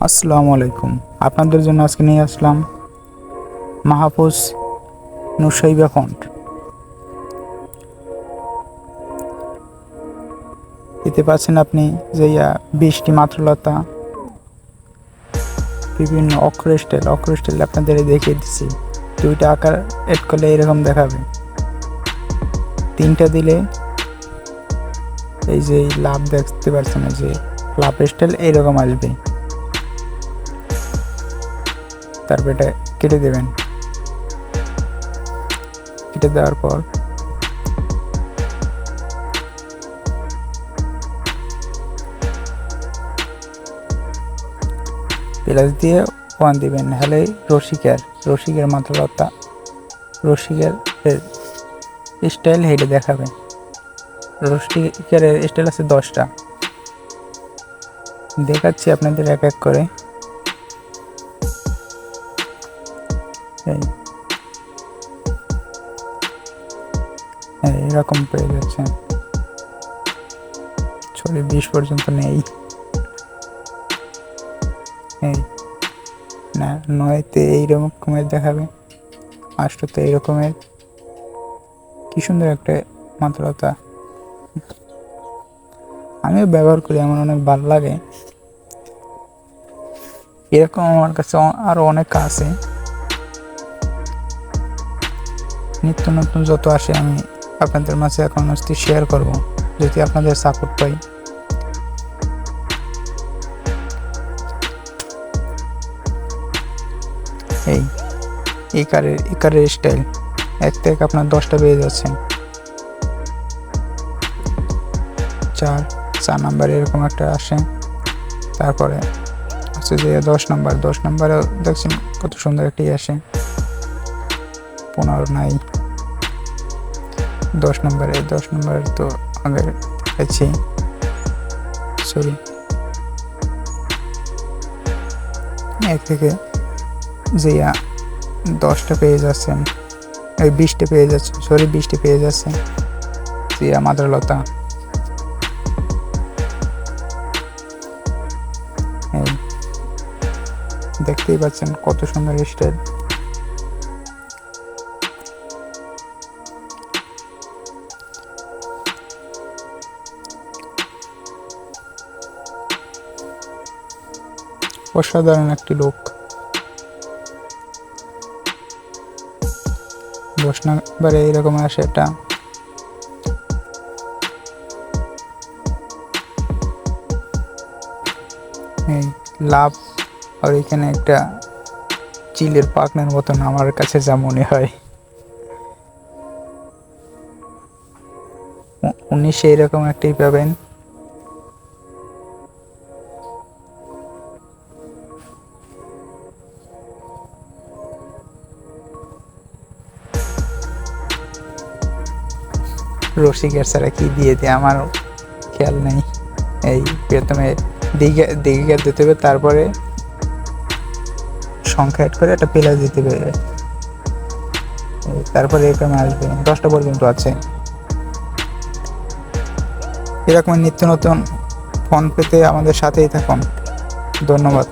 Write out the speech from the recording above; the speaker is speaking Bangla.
আসসালামু আলাইকুম। আপনাদের জন্য আজকে নিয়ে আসলাম মাহফুজ নুসাইবা ফন্ট। এতে পাচ্ছেন আপনি যে 20টি মাত্রলতা, বিভিন্ন অক্ষর স্টাইল আপনাদের দেখিয়ে দিচ্ছি। 2টা আকার এড করলে এরকম দেখাবে, 3টা দিলে এই যে লাভ দেখতে পাচ্ছেন, যে লাভ স্টাইল এইরকম আসবে। তারপর এটা কেটে দেবেন। কেটে দেওয়ার পর প্লাস দিয়ে 1 দিবেন, হলে রসিকের মাত্রলতা, রসিকের স্টাইল হেঁটে দেখাবে। রসিকের স্টাইল আছে 10টা, দেখাচ্ছি আপনাদের এক এক করে। এরকম পেয়ে যাচ্ছে, 20 পর্যন্ত নেই। না, 9তে এইরকমের দেখাবে, 8তে এইরকমের। কি সুন্দর একটা মাত্রলতা, আমিও ব্যবহার করি, আমার অনেক ভালো লাগে। এরকম আমার কাছে আরো অনেক আছে, নিত্য নতুন যত আসে আমি আপনাদের মাঝে এখন শেয়ার করব, যদি আপনাদের সাপোর্ট পাই। এই কারের স্টাইল এক থেকে আপনার 10টা পেয়ে যাচ্ছেন। 4 নাম্বার এরকম একটা আসে। তারপরে হচ্ছে যে 10 নাম্বারে দেখছেন কত সুন্দর একটি আসে। 15 নাই, 10 নাম্বারে তো আগে দেখাচ্ছি, সরি। 1 থেকে যে 10টা পেয়ে যাচ্ছেন, 20টা পেয়ে যাচ্ছেন, 20টা পেয়ে যাচ্ছেন জিয়া মাত্রলতা। দেখতেই পাচ্ছেন কত সুন্দর স্টাইল। অসাধারণ একটি লোক। 10 নাম্বারে এরকম আসে এটা। লাভ, আর এখানে একটা চিলের পাকনার মতন আমার কাছে যা মনে হয়। 19 এরকম একটাই পাবেন। রসিকের ছাড়া কি দিয়ে দেয় আমার খেয়াল নেই। এই প্রথমে দিকে দিতে হবে, তারপরে সংখ্যা অ্যাড করে একটা প্লাস দিতে হবে, তারপরে এরকম আসবে। 10টা পর্যন্ত আছে। এরকম নিত্য নতুন ফোন পেতে আমাদের সাথেই থাকুন। ধন্যবাদ।